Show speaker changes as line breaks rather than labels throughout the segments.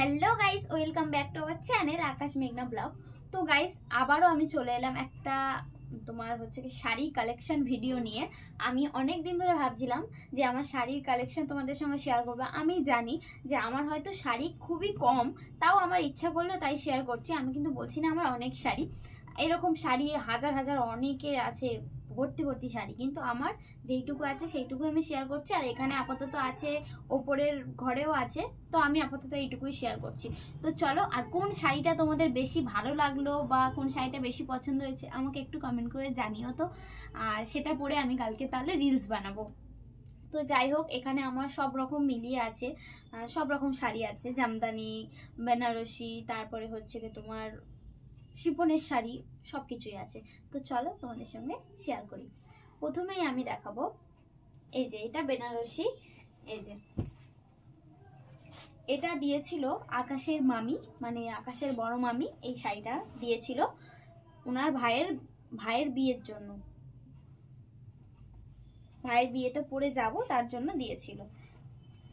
Hello guys, welcome back to our channel Akash মেঘনা blog. তো guys, আবারও আমি চলে এলাম একটা তোমার হচ্ছে কি শাড়ি কালেকশন ভিডিও নিয়ে। আমি অনেক দিন ধরে ভাবছিলাম যে আমার শাড়ির কালেকশন তোমাদের সঙ্গে শেয়ার করবো। আমি জানি যে আমার হয়তো শাড়ি খুবই কম, তাও আমার ইচ্ছা করলো তাই শেয়ার করছি। আমি কিন্তু বলছি না আমার অনেক শাড়ি, এরকম শাড়ি হাজার হাজার অনেকের আছে, ভর্তি ভর্তি শাড়ি, কিন্তু আমার যেইটুকু আছে সেইটুকু আমি শেয়ার করছি। আর এখানে আপাতত আছে, ওপরের ঘরেও আছে, তো আমি আপাতত এইটুকুই শেয়ার করছি। তো চলো, আর কোন শাড়িটা তোমাদের বেশি ভালো লাগলো বা কোন শাড়িটা বেশি পছন্দ হয়েছে আমাকে একটু কমেন্ট করে জানিও তো। আর সেটা পরে আমি কালকে তাহলে রিলস বানাবো। তো যাই হোক, এখানে আমার সব রকম মিলিয়ে আছে, সব রকম শাড়ি আছে, জামদানি, বেনারসি, তারপরে হচ্ছে কি তোমার শিফনের শাড়ি, সব কিছুই আছে। তো চলো তোমাদের সঙ্গে শেয়ার করি। প্রথমেই আমি দেখাবো এই যে এটা বেনারসি। এই যে এটা দিয়েছিল আকাশের মামি, মানে আকাশের বড় মামি এই শাড়িটা দিয়েছিল ওনার ভাইয়ের বিয়ের জন্য। ভাইয়ের বিয়েতে পরে যাব তার জন্য দিয়েছিল।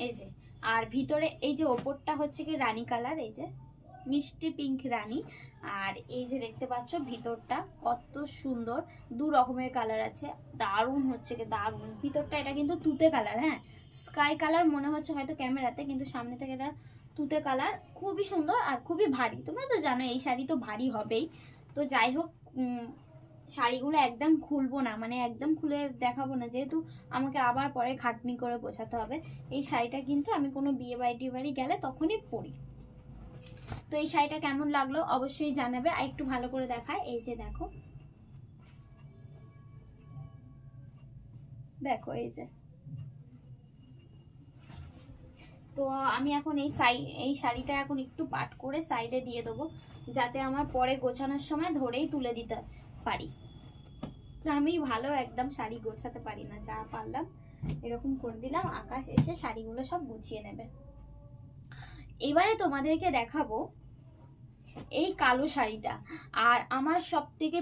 এই যে, আর ভিতরে এই যে ওপরটা হচ্ছে কি রানী কালার, এই যে মিষ্টি পিঙ্ক রানী। আর এই যে দেখতে পাচ্ছ ভিতরটা কত সুন্দর, দু রকমের কালার আছে, দারুণ হচ্ছে কি দারুণ। ভিতরটা এটা কিন্তু তুতে কালার, হ্যাঁ স্কাই কালার মনে হচ্ছে হয়তো ক্যামেরাতে, কিন্তু সামনে থেকে এটা তুতে কালার, খুবই সুন্দর আর খুবই ভারী। তোমরা তো জানো এই শাড়ি তো ভারী হবেই। তো যাই হোক, শাড়িগুলো একদম খুলবো না, মানে একদম খুলে দেখাবো না, যেহেতু আমাকে আবার পরে খাটনি করে গোছাতে হবে। এই শাড়িটা কিন্তু আমি কোনো বিয়ে বাড়ি গেলে তখনই পরি। তো এই শাড়িটা কেমন লাগলো অবশ্যই জানাবে। আর একটু ভালো করে দেখায়, এই যে দেখো দেখো এই যে। তো আমি এখন এই শাড়িটা এখন একটু পাট করে সাইডে দিয়ে দেবো, যাতে আমার পরে গোছানোর সময় ধরেই তুলে দিতে পারি। আমি ভালো একদম শাড়ি গোছাতে পারি না, যা পারলাম এরকম করে দিলাম, আকাশ এসে শাড়িগুলো সব গুছিয়ে নেবে। এবারে তোমাদেরকে দেখাবো এই কালো শাড়িটা। আর আমার সবথেকে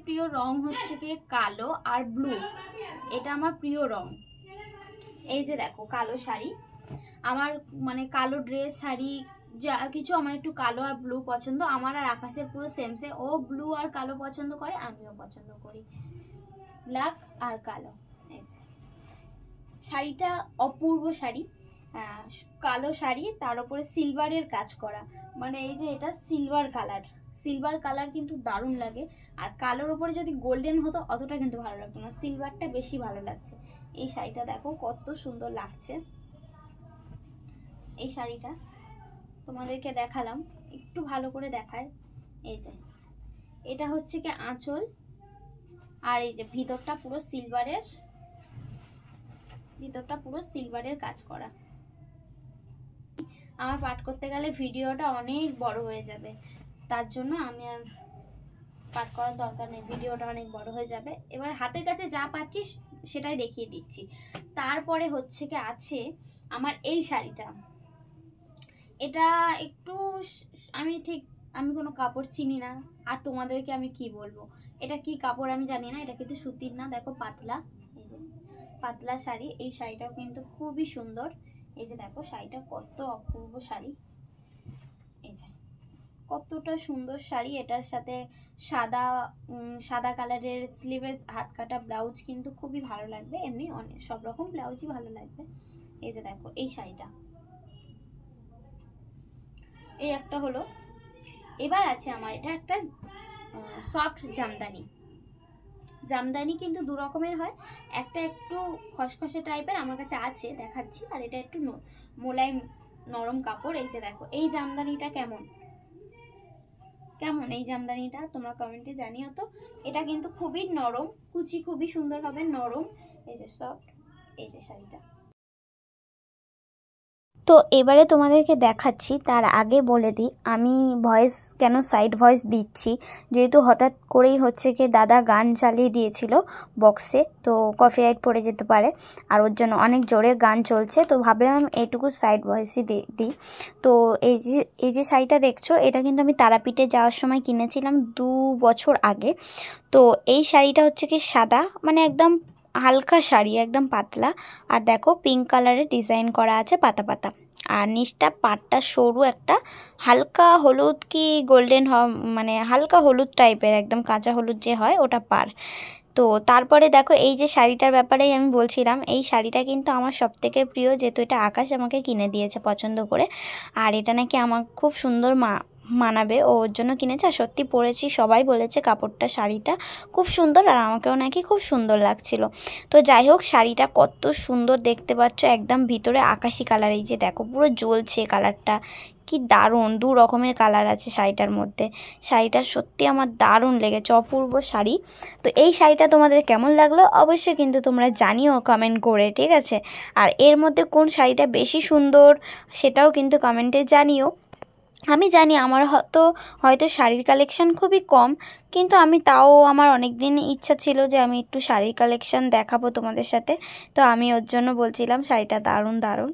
প্রিয় রং হচ্ছে কি কালো আর ব্লু, এটা আমার প্রিয় রং। এই যে দেখো কালো শাড়ি, আমার মানে কালো ড্রেস শাড়ি যা কিছু আমার একটু কালো আর ব্লু পছন্দ। আমার আর আকাশের পুরো সেম সে, ও ব্লু আর কালো পছন্দ করে, আমিও পছন্দ করি ব্ল্যাক আর কালো। এই যে শাড়িটা অপূর্ব শাড়ি, কালো শাড়ি, তার উপরে সিলভারের কাজ করা, মানে এই যে এটা সিলভার কালার কিন্তু দারুণ লাগে। আর কালোর উপরে যদি গোল্ডেন হতো অতটা কিন্তু ভালো লাগতো না, সিলভারটা বেশি ভালো লাগছে। এই শাড়িটা দেখো কত সুন্দর লাগছে। এই শাড়িটা তোমাদেরকে দেখালাম, একটু ভালো করে দেখায়। এই যে এটা হচ্ছে কি আঁচল, আর এই যে ভিতরটা পুরো সিলভারের কাজ করা। আমার পাঠ করতে গেলে ভিডিওটা অনেক বড় হয়ে যাবে, তার জন্য আমি আর পাঠ করার দরকার নেই, ভিডিওটা অনেক বড় হয়ে যাবে। এবার হাতের কাছে যা পাচ্ছি সেটাই দেখিয়ে দিচ্ছি। তারপরে হচ্ছে কি আছে আমার এই শাড়িটা। এটা একটু আমি কোনো কাপড় চিনি না, আর তোমাদেরকে আমি কি বলবো, এটা কি কাপড় আমি জানি না। এটা কিন্তু সুতির না, দেখো পাতলা, এই যে পাতলা শাড়ি। এই শাড়িটাও কিন্তু খুবই সুন্দর। এই যে দেখো শাড়িটা কত অপূর্ব শাড়ি, এই যে কতটা সুন্দর শাড়ি। এটার সাথে সাদা কালারের স্লিভের হাত কাটা ব্লাউজ কিন্তু খুবই ভালো লাগবে, এমনি অনেক সব রকম ব্লাউজই ভালো লাগবে। এই যে দেখো এই শাড়িটা, এই একটা হলো। এবার আছে আমার এটা একটা সফট জামদানি কিন্তু দু রকমের হয়, একটা একটু খসখসে টাইপের আমার কাছে আছে, দেখাচ্ছি, আর এটা একটু মোলায়েম নরম কাপড়। এই যে দেখো এই জামদানিটা কেমন এই জামদানিটা তোমরা কমেন্টে জানিও তো। এটা কিন্তু খুবই নরম, কুচি খুবই সুন্দর হবে, নরম, এই যে সফট। এই যে শাড়িটা,
তো এবারে তোমাদেরকে দেখাচ্ছি, তার আগে বলে দিই আমি ভয়েস কেন সাইড ভয়েস দিচ্ছি, যেহেতু হঠাৎ করেই হচ্ছে কি দাদা গান চালিয়ে দিয়েছিল বক্সে, তো কপিরাইট পড়ে যেতে পারে, আর ওর জন্য অনেক জোরে গান চলছে, তো ভাবলাম এইটুকু সাইড ভয়েসই দিই। তো এই যে শাড়িটা দেখছো, এটা কিন্তু আমি তারাপীঠে যাওয়ার সময় কিনেছিলাম 2 বছর আগে। তো এই শাড়িটা হচ্ছে কি সাদা, মানে একদম হালকা শাড়ি, একদম পাতলা। আর দেখো পিঙ্ক কালারের ডিজাইন করা আছে পাতা পাতা। আর নিচটা পাটটা সরু একটা হালকা হলুদ কি গোল্ডেন মানে হালকা হলুদ টাইপের, একদম কাঁচা হলুদ যে হয় ওটা পার। তো তারপরে দেখো এই যে শাড়িটার ব্যাপারেই আমি বলছিলাম, এই শাড়িটা কিন্তু আমার সবথেকে প্রিয়, যেহেতু এটা আকাশ আমাকে কিনে দিয়েছে পছন্দ করে। আর এটা নাকি আমার খুব সুন্দর মানাবে, ওর জন্য কিনেছে। আর সত্যি পরেছি, সবাই বলেছে কাপড়টা শাড়িটা খুব সুন্দর, আর আমাকেও নাকি খুব সুন্দর লাগছিল। তো যাই হোক, শাড়িটা কত সুন্দর দেখতে পাচ্ছ, একদম ভিতরে আকাশি কালার। এই যে দেখো পুরো জ্বলছে কালারটা, কি দারুণ, দু রকমের কালার আছে শাড়িটার মধ্যে। শাড়িটা সত্যি আমার দারুণ লেগেছে, অপূর্ব শাড়ি। তো এই শাড়িটা তোমাদের কেমন লাগলো অবশ্যই কিন্তু তোমরা জানিও কমেন্ট করে, ঠিক আছে। আর এর মধ্যে কোন শাড়িটা বেশি সুন্দর সেটাও কিন্তু কমেন্টে জানিও। আমি জানি আমার হয়তো শাড়ির কালেকশন খুবই কম, কিন্তু আমি তাও আমার অনেক দিন ইচ্ছা ছিল যে আমি একটু শাড়ির কালেকশন দেখাবো তোমাদের সাথে। তো আমি ওর জন্য বলছিলাম শাড়িটা দারুণ দারুণ।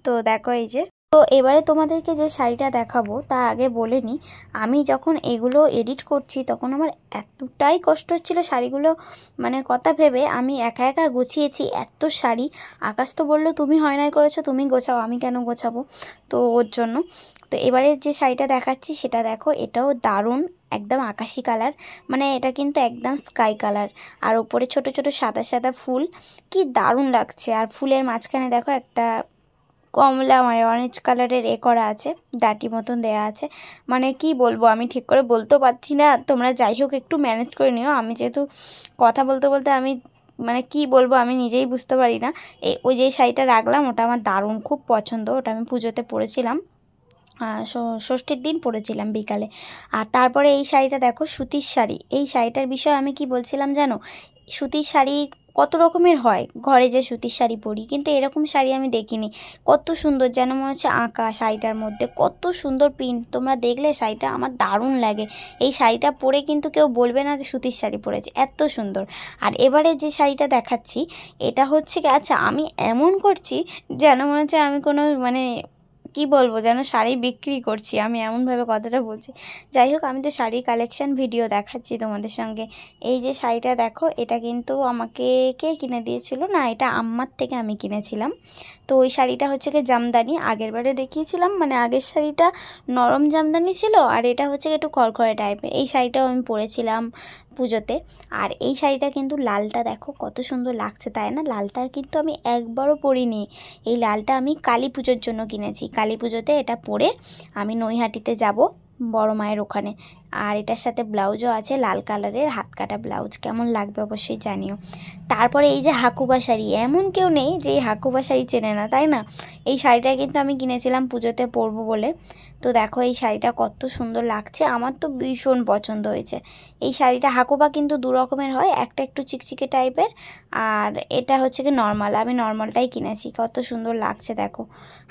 তো দেখো এই যে, তো এবারে তোমাদেরকে যে শাড়িটা দেখাবো তার আগে বলে নিই, আমি যখন এগুলো এডিট করছি তখন আমার এতটাই কষ্ট হচ্ছিল শাড়িগুলো মানে কথা ভেবে, আমি একা একা গুছিয়েছি এত শাড়ি। আকাশ তো বললো তুমি হয় নাই করেছো, তুমি গোছাও, আমি কেন গোছাবো, তো ওর জন্য। তো এবারে যে শাড়িটা দেখাচ্ছি সেটা দেখো, এটাও দারুণ, একদম আকাশি কালার, মানে এটা কিন্তু একদম স্কাই কালার। আর উপরে ছোট ছোট সাদা সাদা ফুল, কি দারুণ লাগছে। আর ফুলের মাঝখানে দেখো একটা কমলা মানে অরেঞ্জ কালারের করা আছে, ডাটি মতন দেয়া আছে। মানে কি বলবো, আমি ঠিক করে বলতেও পারছি না, তোমরা যাই হোক একটু ম্যানেজ করে নিও। আমি যেহেতু কথা বলতে বলতে আমি মানে কি বলবো আমি নিজেই বুঝতে পারি না। ওই যে শাড়িটা রাখলাম ওটা আমার দারুণ খুব পছন্দ, ওটা আমি পুজোতে পরেছিলাম, ষষ্ঠীর দিন পরেছিলাম বিকালে। আর তারপরে এই শাড়িটা দেখো, সুতির শাড়ি। এই শাড়িটার বিষয়ে আমি কি বলছিলাম জানো, সুতির শাড়ি কত রকমের হয়, ঘরে যে সুতির শাড়ি পরি, কিন্তু এরকম শাড়ি আমি দেখিনি। কত সুন্দর, যেন মনে হচ্ছে আঁকা শাড়িটার মধ্যে, কত সুন্দর প্রিন্ট। তোমরা দেখলে শাড়িটা আমার দারুণ লাগে। এই শাড়িটা পরে কিন্তু কেউ বলবে না যে সুতির শাড়ি পরেছে, এত সুন্দর। আর এবারে যে শাড়িটা দেখাচ্ছি এটা হচ্ছে কি, আচ্ছা আমি এমন করছি যেন মনে হচ্ছে আমি কোনো মানে কি বলবো, যেন শাড়ি বিক্রি করছি, আমি এমনভাবে কথাটা বলছি। যাই হোক, আমি তো শাড়ির কালেকশন ভিডিও দেখাচ্ছি তোমাদের সঙ্গে। এই যে শাড়িটা দেখো, এটা কিন্তু আমাকে কে কিনে দিয়েছিল, না এটা আম্মার থেকে আমি কিনেছিলাম। তো ওই শাড়িটা হচ্ছে কি জামদানি, আগের বারে দেখিয়েছিলাম, মানে আগের শাড়িটা নরম জামদানি ছিল, আর এটা হচ্ছে একটু খড়খড়ে টাইপের। এই শাড়িটাও আমি পরেছিলাম পুজোতে। আর এই শাড়িটা কিন্তু লালটা দেখো কত সুন্দর লাগছে, তাই না? লালটা কিন্তু আমি একবারও পরিনি, এই লালটা আমি কালী পুজোর জন্য কিনেছি। কালী পুজোতে এটা পরে আমি নৈহাটিতে যাব বড় মায়ের ওখানে। আর এটার সাথে ব্লাউজও আছে লাল কালারের, হাত কাটা ব্লাউজ। কেমন লাগবে অবশ্যই জানিও। তারপরে এই যে হাকুবা শাড়ি, এমন কেউ নেই যে এই হাকুবা শাড়ি চেনে না, তাই না? এই শাড়িটা কিন্তু আমি কিনেছিলাম পুজোতে পরবো বলে। তো দেখো এই শাড়িটা কত সুন্দর লাগছে, আমার তো ভীষণ পছন্দ হয়েছে। এই শাড়িটা হাকুবা কিন্তু দু রকমের হয়, একটা একটু চিকচিকে টাইপের, আর এটা হচ্ছে কি নর্মাল। আমি নর্মালটাই কিনেছি। কত সুন্দর লাগছে দেখো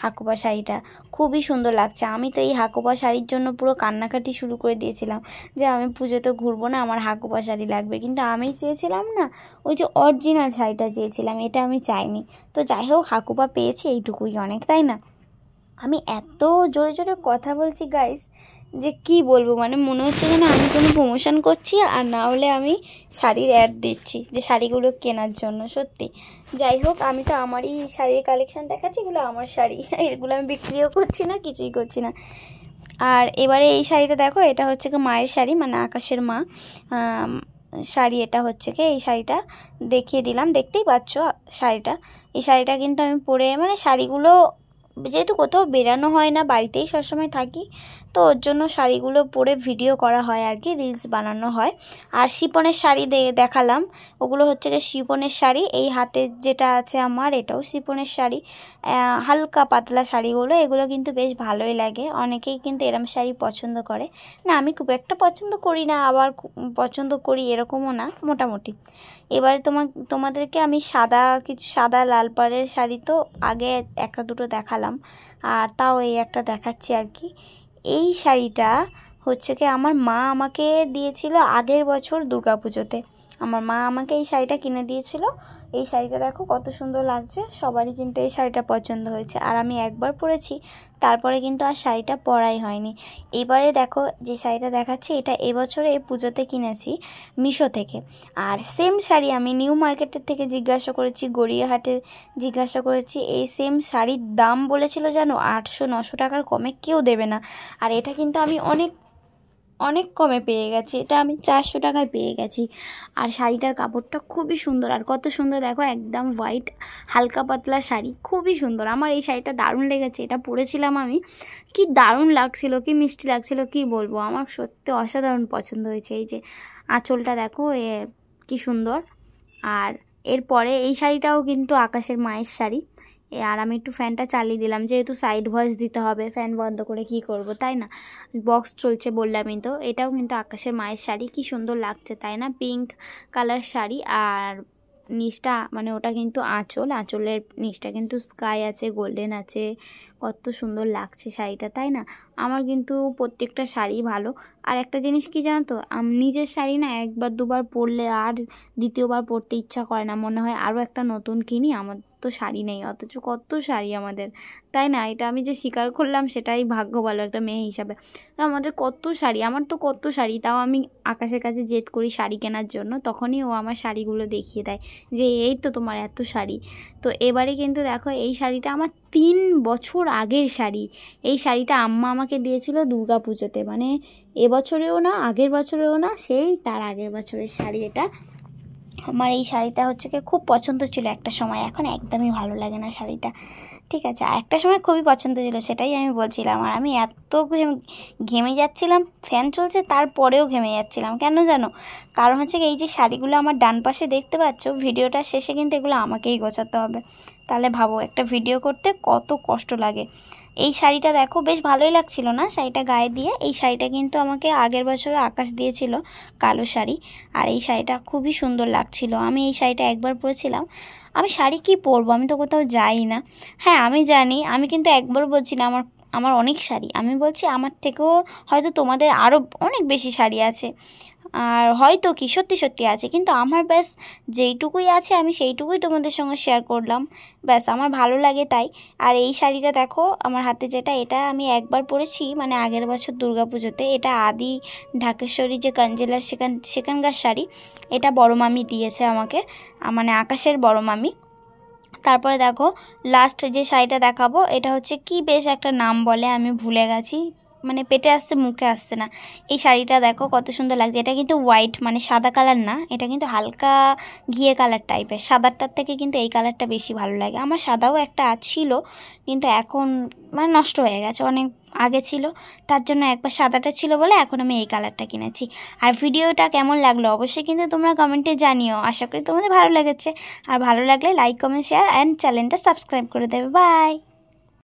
হাকুবা শাড়িটা, খুবই সুন্দর লাগছে। আমি তো এই হাকুবা শাড়ির জন্য পুরো কান্নাকাটি শুরু করে দিয়েছিলাম যে আমি পুজোতে ঘুরবো না, আমার হাকুবা শাড়ি লাগবে। কিন্তু আমি চেয়েছিলাম না, ওই যে অরিজিনাল শাড়িটা চেয়েছিলাম, এটা আমি চাইনি। তো যাই হোক, হাকুবা পেয়েছি, এইটুকুই অনেক, তাই না? আমি এত জোরে জোরে কথা বলছি গাইস যে কি বলবো, মানে মনে হচ্ছে যেন আমি কোনো প্রমোশন করছি, আর না হলে আমি শাড়ির অ্যাড দিচ্ছি যে শাড়িগুলো কেনার জন্য। সত্যি, যাই হোক, আমি তো আমারই শাড়ির কালেকশন দেখাচ্ছি, এগুলো আমার শাড়ি, এগুলো আমি বিক্রিও করছি না, কিছুই করছি না। আর এবারে এই শাড়িটা দেখো, এটা হচ্ছে কি মায়ের শাড়ি, মানে আকাশের মা শাড়ি। এটা হচ্ছে কি, এই শাড়িটা দেখিয়ে দিলাম, দেখতেই পাচ্ছ শাড়িটা। এই শাড়িটা কিন্তু আমি পরে, মানে শাড়িগুলো যেহেতু কোথাও বেরানো হয় না, বাড়িতেই সবসময় থাকি, তো ওর জন্য শাড়িগুলো পরে ভিডিও করা হয় আর কি, রিলস বানানো হয়। আর শিপনের শাড়ি দেখালাম, ওগুলো হচ্ছে গিয়ে শিপনের শাড়ি। এই হাতে যেটা আছে আমার, এটাও শিপনের শাড়ি, হালকা পাতলা শাড়িগুলো, এগুলো কিন্তু বেশ ভালোই লাগে। অনেকেই কিন্তু এরম শাড়ি পছন্দ করে না, আমি খুব একটা পছন্দ করি না, আবার পছন্দ করি এরকমও না, মোটামুটি। এবারে তোমাদেরকে আমি কিছু সাদা লাল পাড়ের শাড়ি তো আগে একটা দুটো দেখালাম, আর তাও এই একটা দেখাচ্ছি আর কি। এই শাড়িটা হচ্ছে কি আমার মা আমাকে দিয়েছিল আগের বছর দুর্গাপুজোতে। আমার মা আমাকে এই শাড়িটা কিনে দিয়েছিল। এই শাড়িটা দেখো কত সুন্দর লাগছে, সবারই কিন্তু এই শাড়িটা পছন্দ হয়েছে। আর আমি একবার পরেছি, তারপরে কিন্তু আর শাড়িটা পরাই হয়নি। এবারে দেখো যে শাড়িটা দেখাচ্ছি, এটা এবছরে এই পুজোতে কিনেছি মিশো থেকে। আর সেম শাড়ি আমি নিউ মার্কেটের থেকে জিজ্ঞাসা করেছি, গড়িয়াহাটে জিজ্ঞাসা করেছি, এই সেম শাড়ির দাম বলেছিল জানো 800-900 টাকার কমে কেউ দেবে না। আর এটা কিন্তু আমি অনেক অনেক কমে পেয়ে গেছি, এটা আমি 400 টাকায় পেয়ে গেছি। আর শাড়িটার কাপড়টা খুবই সুন্দর, আর কত সুন্দর দেখো, একদম হোয়াইট হালকা পাতলা শাড়ি, খুবই সুন্দর। আমার এই শাড়িটা দারুণ লেগেছে, এটা পরেছিলাম আমি, কি দারুণ লাগছিল, কি মিষ্টি লাগছিল, কি বলবো, আমার সত্যি অসাধারণ পছন্দ হয়েছে। এই যে আঁচলটা দেখো কি সুন্দর। আর এরপরে এই শাড়িটাও কিন্তু আকাশের মায়ের শাড়ি। আর আমি একটু ফ্যানটা চালিয়ে দিলাম, যেহেতু সাইড ভয়েস দিতে হবে, ফ্যান বন্ধ করে কি করব, তাই না, বক্স চলছে বললামই তো। এটাও কিন্তু আকাশের মায়ের শাড়ি, কি সুন্দর লাগছে তাই না, পিঙ্ক কালার শাড়ি। আর নিচটা মানে ওটা কিন্তু আঁচলের নিচটা কিন্তু স্কাই আছে, গোল্ডেন আছে, কত সুন্দর লাগছে শাড়িটা তাই না। আমার কিন্তু প্রত্যেকটা শাড়ি ভালো। আর একটা জিনিস কি জানো তো, নিজের শাড়ি না একবার দুবার পরলে আর দ্বিতীয়বার পরতে ইচ্ছা করে না, মনে হয় আরও একটা নতুন কিনি। আমার তো শাড়ি নেই, অথচ কত শাড়ি আমাদের, তাই না। এটা আমি যে স্বীকার করলাম সেটাই ভাগ্য ভালো একটা মেয়ে হিসাবে। আমাদের কত শাড়ি, আমার তো কত শাড়ি, তাও আমি আকাশের কাছে জেদ করি শাড়ি কেনার জন্য, তখনই ও আমার শাড়িগুলো দেখিয়ে দেয় যে এই তো তোমার এত শাড়ি। তো এবারে কিন্তু দেখো এই শাড়িটা আমার 3 বছর আগের শাড়ি। এই শাড়িটা আম্মা আমাকে দিয়েছিল দুর্গা পুজোতে, মানে এবছরেও না, আগের বছরেও না, সেই তার আগের বছরের শাড়ি এটা। আমার এই শাড়িটা হচ্ছে কি খুব পছন্দ ছিল একটা সময়, এখন একদমই ভালো লাগে না শাড়িটা, ঠিক আছে। আর একটা সময় খুবই পছন্দ ছিল, সেটাই আমি বলছিলাম। আর আমি এত ঘেমে যাচ্ছিলাম, ফ্যান চলছে তারপরেও ঘেমে যাচ্ছিলাম, কেন জানো, কারণ হচ্ছে এই যে শাড়িগুলো আমার ডান পাশে দেখতে পাচ্ছ, ভিডিওটার শেষে কিন্তু এগুলো আমাকেই গোছাতে হবে। তাহলে ভাবো একটা ভিডিও করতে কত কষ্ট লাগে। এই শাড়িটা দেখো বেশ ভালোই লাগছিল না শাড়িটা গায়ে দিয়ে। এই শাড়িটা কিন্তু আমাকে আগের বছর আকাশ দিয়েছিল, কালো শাড়ি। আর এই শাড়িটা খুবই সুন্দর লাগছিল, আমি এই শাড়িটা একবার পরেছিলাম। আমি শাড়ি কি পরবো, আমি তো কোথাও যাই না। হ্যাঁ আমি জানি, আমি কিন্তু একবার বলছি না আমার আমার অনেক শাড়ি, আমি বলছি আমার থেকেও হয়তো তোমাদের আরও অনেক বেশি শাড়ি আছে, আর হয়তো কি সত্যি সত্যি আছে, কিন্তু আমার ব্যাস যেইটুকুই আছে আমি সেইটুকুই তোমাদের সঙ্গে শেয়ার করলাম, ব্যাস আমার ভালো লাগে তাই। আর এই শাড়িটা দেখো আমার হাতে যেটা, এটা আমি একবার পরেছি, মানে আগের বছর দুর্গাপুজোতে। এটা আদি ঢাকেশ্বরী যে কাঞ্জেলার সেখানকার শাড়ি, এটা বড় মামি দিয়েছে আমাকে, মানে আকাশের বড় মামি। তারপরে দেখো লাস্ট যে শাড়িটা দেখাবো, এটা হচ্ছে কি বেশ একটা নাম বলে, আমি ভুলে গেছি, মানে পেটে আসছে মুখে আসছে না। এই শাড়িটা দেখো কত সুন্দর লাগছে, এটা কিন্তু হোয়াইট মানে সাদা কালার না, এটা কিন্তু হালকা ঘিয়ে কালার টাইপের, সাদারটার থেকে কিন্তু এই কালারটা বেশি ভালো লাগে। আমার সাদাও একটা ছিল, কিন্তু এখন মানে নষ্ট হয়ে গেছে, অনেক আগে ছিল, তার জন্য একবার সাদাটা ছিল বলে এখন আমি এই কালারটা কিনেছি। আর ভিডিওটা কেমন লাগলো অবশ্যই কিন্তু তোমরা কমেন্টে জানিও, আশা করি তোমাদের ভালো লেগেছে। আর ভালো লাগলে লাইক কমেন্ট শেয়ার অ্যান্ড চ্যানেলটা সাবস্ক্রাইব করে দেবে। বাই।